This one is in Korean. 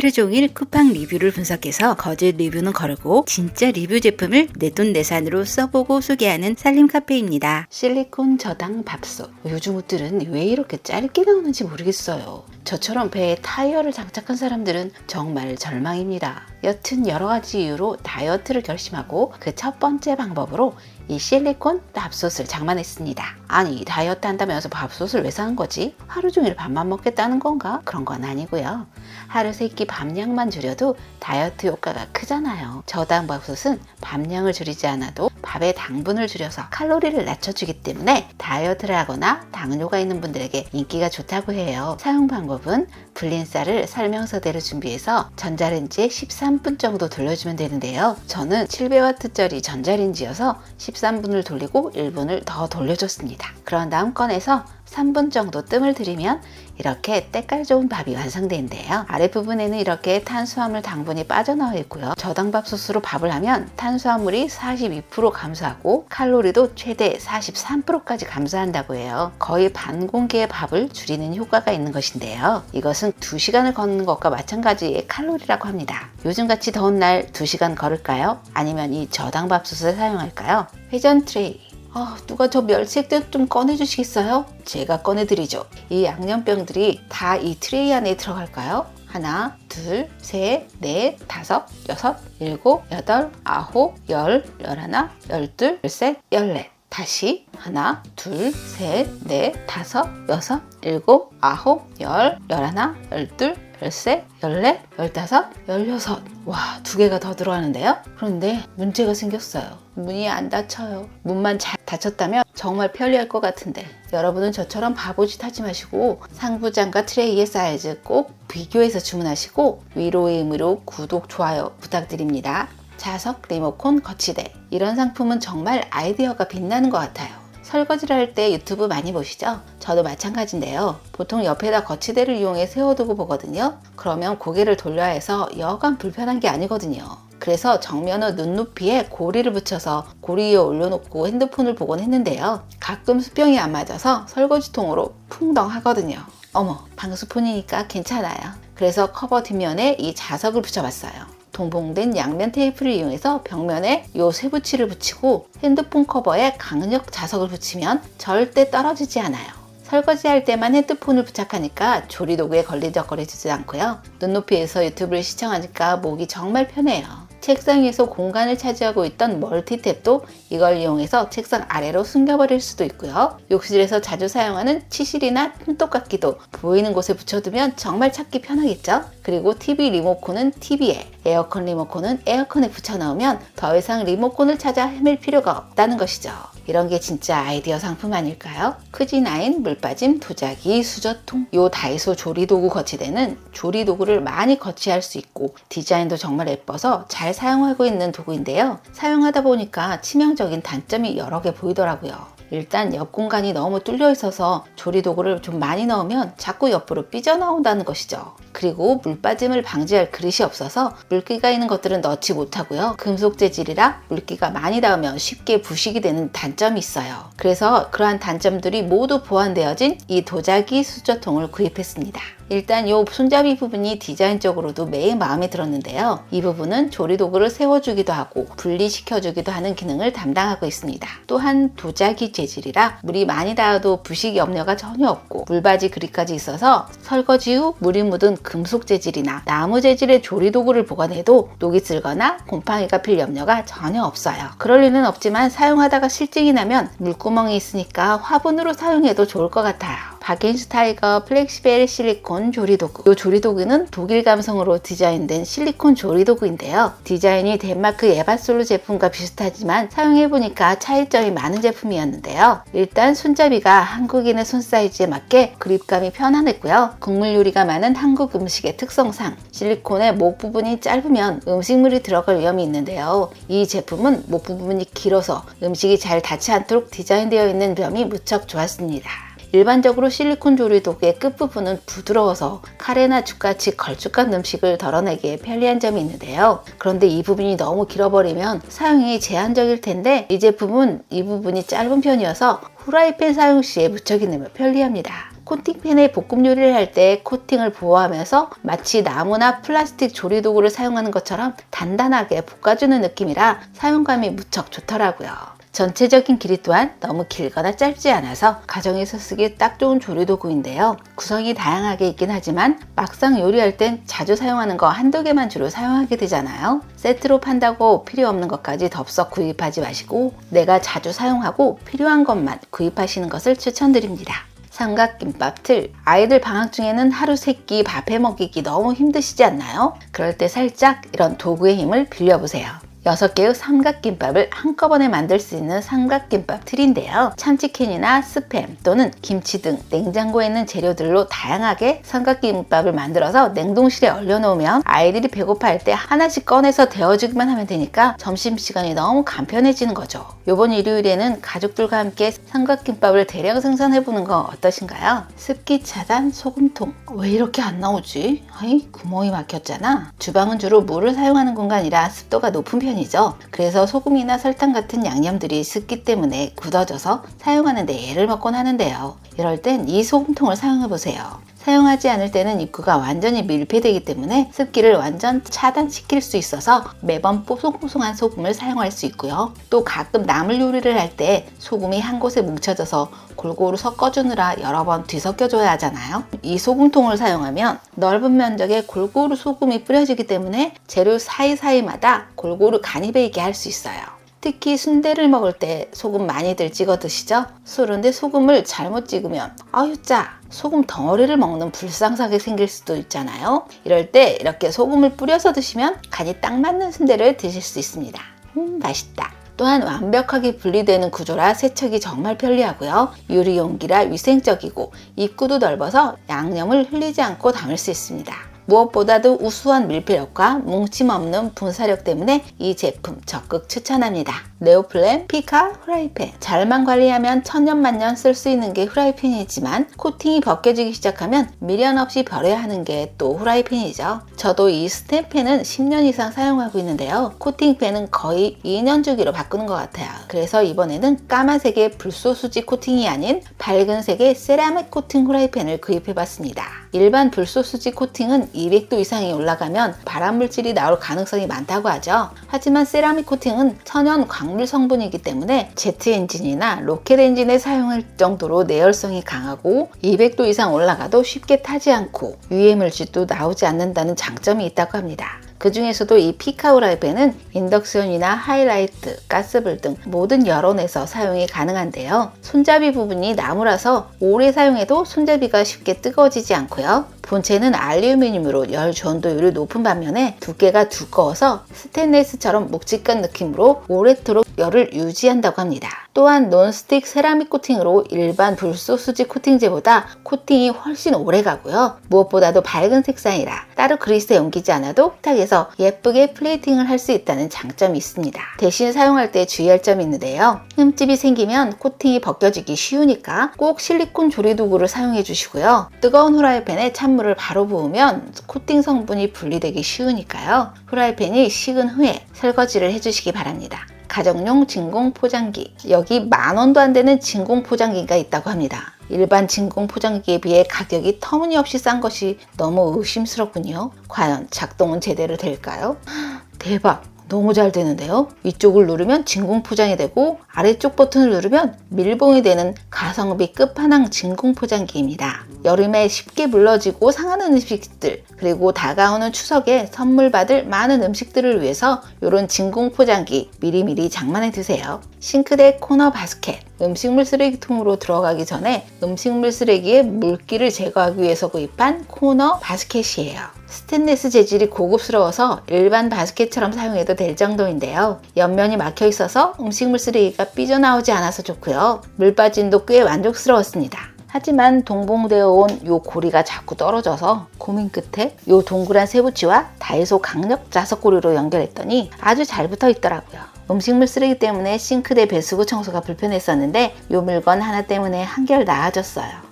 하루 종일 쿠팡 리뷰를 분석해서 거짓 리뷰는 거르고 진짜 리뷰 제품을 내돈내산으로 써보고 소개하는 살림 카페입니다. 실리콘 저당 밥솥. 요즘 옷들은 왜 이렇게 짧게 나오는지 모르겠어요. 저처럼 배에 타이어를 장착한 사람들은 정말 절망입니다. 여튼 여러가지 이유로 다이어트를 결심하고 그 첫 번째 방법으로 이 실리콘 밥솥을 장만했습니다. 아니, 다이어트 한다면서 밥솥을 왜 사는 거지? 하루 종일 밥만 먹겠다는 건가? 그런 건 아니고요. 하루 3끼 밥량만 줄여도 다이어트 효과가 크잖아요. 저당 밥솥은 밥량을 줄이지 않아도 밥의 당분을 줄여서 칼로리를 낮춰주기 때문에 다이어트를 하거나 당뇨가 있는 분들에게 인기가 좋다고 해요. 사용 방법은 불린 쌀을 설명서대로 준비해서 전자레인지에 13분 정도 돌려주면 되는데요. 저는 700W짜리 전자레인지여서 13분을 돌리고 1분을 더 돌려줬습니다. 그런 다음 꺼내서 3분 정도 뜸을 들이면 이렇게 때깔 좋은 밥이 완성되는데요. 아랫부분에는 이렇게 탄수화물 당분이 빠져나와 있고요. 저당밥솥으로 밥을 하면 탄수화물이 42% 감소하고 칼로리도 최대 43%까지 감소한다고 해요. 거의 반 공기의 밥을 줄이는 효과가 있는 것인데요. 이것은 2시간을 걷는 것과 마찬가지의 칼로리라고 합니다. 요즘같이 더운 날 2시간 걸을까요? 아니면 이 저당밥솥을 사용할까요? 회전 트레이. 누가 저 멸치액젓 좀 꺼내주시겠어요? 제가 꺼내드리죠. 이 양념병들이 다 이 트레이 안에 들어갈까요? 하나, 둘, 셋, 넷, 다섯, 여섯, 일곱, 여덟, 아홉, 열, 열하나, 열둘, 열셋, 열넷. 다시 하나, 둘, 셋, 넷, 다섯, 여섯, 일곱, 아홉, 열, 열하나, 열둘, 열셋, 열넷, 열다섯, 열여섯. 와, 2개가 더 들어가는데요? 그런데 문제가 생겼어요. 문이 안 닫혀요. 문만 잘 닫혔다면 정말 편리할 것 같은데 여러분은 저처럼 바보짓 하지 마시고 상부장과 트레이의 사이즈 꼭 비교해서 주문하시고 위로의 의미로 구독, 좋아요 부탁드립니다. 자석 리모컨 거치대. 이런 상품은 정말 아이디어가 빛나는 것 같아요. 설거지를 할 때 유튜브 많이 보시죠? 저도 마찬가지인데요. 보통 옆에다 거치대를 이용해 세워두고 보거든요. 그러면 고개를 돌려야 해서 여간 불편한 게 아니거든요. 그래서 정면의 눈높이에 고리를 붙여서 고리 위에 올려놓고 핸드폰을 보곤 했는데요. 가끔 수평이 안 맞아서 설거지통으로 풍덩 하거든요. 어머, 방수폰이니까 괜찮아요. 그래서 커버 뒷면에 이 자석을 붙여봤어요. 동봉된 양면 테이프를 이용해서 벽면에 요 쇠붙이를 붙이고 핸드폰 커버에 강력 자석을 붙이면 절대 떨어지지 않아요. 설거지할 때만 핸드폰을 부착하니까 조리도구에 걸리적거리지 않고요. 눈높이에서 유튜브를 시청하니까 목이 정말 편해요. 책상 위에서 공간을 차지하고 있던 멀티탭도 이걸 이용해서 책상 아래로 숨겨버릴 수도 있고요. 욕실에서 자주 사용하는 치실이나 손톱깎이도 보이는 곳에 붙여두면 정말 찾기 편하겠죠? 그리고 TV 리모컨은 TV에, 에어컨 리모컨은 에어컨에 붙여넣으면 더 이상 리모컨을 찾아 헤맬 필요가 없다는 것이죠. 이런 게 진짜 아이디어 상품 아닐까요? 크지9 물빠짐 도자기 수저통. 요 다이소 조리도구 거치대는 조리도구를 많이 거치할 수 있고 디자인도 정말 예뻐서 잘 사용하고 있는 도구인데요. 사용하다 보니까 치명적인 단점이 여러 개 보이더라고요. 일단 옆 공간이 너무 뚫려 있어서 조리도구를 좀 많이 넣으면 자꾸 옆으로 삐져나온다는 것이죠. 그리고 물빠짐을 방지할 그릇이 없어서 물기가 있는 것들은 넣지 못하고요. 금속 재질이라 물기가 많이 닿으면 쉽게 부식이 되는 단점이 있어요. 그래서 그러한 단점들이 모두 보완되어진 이 도자기 수저통을 구입했습니다. 일단 이 손잡이 부분이 디자인적으로도 매우 마음에 들었는데요. 이 부분은 조리도구를 세워주기도 하고 분리시켜주기도 하는 기능을 담당하고 있습니다. 또한 도자기 재질이라 물이 많이 닿아도 부식 염려가 전혀 없고 물받이 그립까지 있어서 설거지 후 물이 묻은 금속 재질이나 나무 재질의 조리도구를 보관해도 녹이 슬거나 곰팡이가 필 염려가 전혀 없어요. 그럴 리는 없지만 사용하다가 실증이 나면 물구멍이 있으니까 화분으로 사용해도 좋을 것 같아요. 바겐슈타이거 플렉시벨 실리콘 조리도구. 이 조리도구는 독일 감성으로 디자인된 실리콘 조리도구인데요. 디자인이 덴마크 에바솔루 제품과 비슷하지만 사용해보니까 차이점이 많은 제품이었는데요. 일단 손잡이가 한국인의 손 사이즈에 맞게 그립감이 편안했고요. 국물 요리가 많은 한국 음식의 특성상 실리콘의 목 부분이 짧으면 음식물이 들어갈 위험이 있는데요. 이 제품은 목 부분이 길어서 음식이 잘 닿지 않도록 디자인되어 있는 점이 무척 좋았습니다. 일반적으로 실리콘 조리도구의 끝부분은 부드러워서 카레나 죽같이 걸쭉한 음식을 덜어내기에 편리한 점이 있는데요. 그런데 이 부분이 너무 길어버리면 사용이 제한적일 텐데 이 제품은 이 부분이 짧은 편이어서 후라이팬 사용 시에 무척이나 편리합니다. 코팅팬에 볶음 요리를 할 때 코팅을 보호하면서 마치 나무나 플라스틱 조리도구를 사용하는 것처럼 단단하게 볶아주는 느낌이라 사용감이 무척 좋더라고요. 전체적인 길이 또한 너무 길거나 짧지 않아서 가정에서 쓰기 딱 좋은 조리도구인데요. 구성이 다양하게 있긴 하지만 막상 요리할 땐 자주 사용하는 거 한두 개만 주로 사용하게 되잖아요. 세트로 판다고 필요 없는 것까지 덥석 구입하지 마시고 내가 자주 사용하고 필요한 것만 구입하시는 것을 추천드립니다. 삼각김밥 틀. 아이들 방학 중에는 하루 3끼 밥 해먹이기 너무 힘드시지 않나요? 그럴 때 살짝 이런 도구의 힘을 빌려보세요. 6개의 삼각김밥을 한꺼번에 만들 수 있는 삼각김밥 틀인데요. 참치캔이나 스팸 또는 김치 등 냉장고에 있는 재료들로 다양하게 삼각김밥을 만들어서 냉동실에 얼려놓으면 아이들이 배고파할 때 하나씩 꺼내서 데워주기만 하면 되니까 점심시간이 너무 간편해지는 거죠. 이번 일요일에는 가족들과 함께 삼각김밥을 대량 생산해보는 거 어떠신가요? 습기 차단 소금통. 왜 이렇게 안 나오지? 아이, 구멍이 막혔잖아. 주방은 주로 물을 사용하는 공간이라 습도가 높은 편이죠. 그래서 소금이나 설탕 같은 양념들이 습기 때문에 굳어져서 사용하는 데 애를 먹곤 하는데요. 이럴 땐 이 소금통을 사용해 보세요. 사용하지 않을 때는 입구가 완전히 밀폐되기 때문에 습기를 완전 차단시킬 수 있어서 매번 뽀송뽀송한 소금을 사용할 수 있고요. 또 가끔 나물 요리를 할 때 소금이 한 곳에 뭉쳐져서 골고루 섞어주느라 여러 번 뒤섞여줘야 하잖아요. 이 소금통을 사용하면 넓은 면적에 골고루 소금이 뿌려지기 때문에 재료 사이사이마다 골고루 간이 배이게 할 수 있어요. 특히 순대를 먹을 때 소금 많이들 찍어 드시죠? 그런데 소금을 잘못 찍으면 아유 짜! 소금 덩어리를 먹는 불상사게 생길 수도 있잖아요. 이럴 때 이렇게 소금을 뿌려서 드시면 간이 딱 맞는 순대를 드실 수 있습니다. 맛있다. 또한 완벽하게 분리되는 구조라 세척이 정말 편리하고요. 유리 용기라 위생적이고 입구도 넓어서 양념을 흘리지 않고 담을 수 있습니다. 무엇보다도 우수한 밀폐력과 뭉침 없는 분사력 때문에 이 제품 적극 추천합니다. 네오플랜 피카 후라이팬. 잘만 관리하면 천년만년 쓸 수 있는 게 후라이팬이지만 코팅이 벗겨지기 시작하면 미련 없이 버려야 하는 게 또 후라이팬이죠. 저도 이 스텐팬은 10년 이상 사용하고 있는데요. 코팅팬은 거의 2년 주기로 바꾸는 것 같아요. 그래서 이번에는 까만색의 불소수지 코팅이 아닌 밝은 색의 세라믹 코팅 후라이팬을 구입해봤습니다. 일반 불소수지 코팅은 200도 이상이 올라가면 발암물질이 나올 가능성이 많다고 하죠. 하지만 세라믹 코팅은 천연 광물 성분이기 때문에 제트 엔진이나 로켓 엔진에 사용할 정도로 내열성이 강하고 200도 이상 올라가도 쉽게 타지 않고 유해 물질도 나오지 않는다는 장점이 있다고 합니다. 그 중에서도 이 피카 후라이팬은 인덕션이나 하이라이트, 가스불 등 모든 여론에서 사용이 가능한데요. 손잡이 부분이 나무라서 오래 사용해도 손잡이가 쉽게 뜨거워지지 않고요. 본체는 알루미늄으로 열 전도율이 높은 반면에 두께가 두꺼워서 스테인레스처럼 묵직한 느낌으로 오래도록 열을 유지한다고 합니다. 또한 논스틱 세라믹 코팅으로 일반 불소수지 코팅제보다 코팅이 훨씬 오래 가고요. 무엇보다도 밝은 색상이라 따로 그리스에 옮기지 않아도 식탁에서 예쁘게 플레이팅을 할 수 있다는 장점이 있습니다. 대신 사용할 때 주의할 점이 있는데요. 흠집이 생기면 코팅이 벗겨지기 쉬우니까 꼭 실리콘 조리도구를 사용해 주시고요. 뜨거운 후라이팬에 찬물을 바로 부으면 코팅 성분이 분리되기 쉬우니까요. 후라이팬이 식은 후에 설거지를 해주시기 바랍니다. 가정용 진공 포장기. 여기 10,000원도 안 되는 진공 포장기가 있다고 합니다. 일반 진공 포장기에 비해 가격이 터무니없이 싼 것이 너무 의심스럽군요. 과연 작동은 제대로 될까요? 대박! 너무 잘 되는데요. 위쪽을 누르면 진공 포장이 되고 아래쪽 버튼을 누르면 밀봉이 되는 가성비 끝판왕 진공 포장기입니다. 여름에 쉽게 물러지고 상하는 음식들 그리고 다가오는 추석에 선물 받을 많은 음식들을 위해서 이런 진공 포장기 미리미리 장만해 두세요. 싱크대 코너 바스켓. 음식물 쓰레기통으로 들어가기 전에 음식물 쓰레기의 물기를 제거하기 위해서 구입한 코너 바스켓이에요. 스테인리스 재질이 고급스러워서 일반 바스켓처럼 사용해도 될 정도인데요. 옆면이 막혀 있어서 음식물 쓰레기가 삐져나오지 않아서 좋고요. 물 빠짐도 꽤 만족스러웠습니다. 하지만 동봉되어 온 요 고리가 자꾸 떨어져서 고민 끝에 요 동그란 세부치와 다이소 강력 자석고리로 연결했더니 아주 잘 붙어 있더라고요. 음식물 쓰레기 때문에 싱크대 배수구 청소가 불편했었는데 요 물건 하나 때문에 한결 나아졌어요.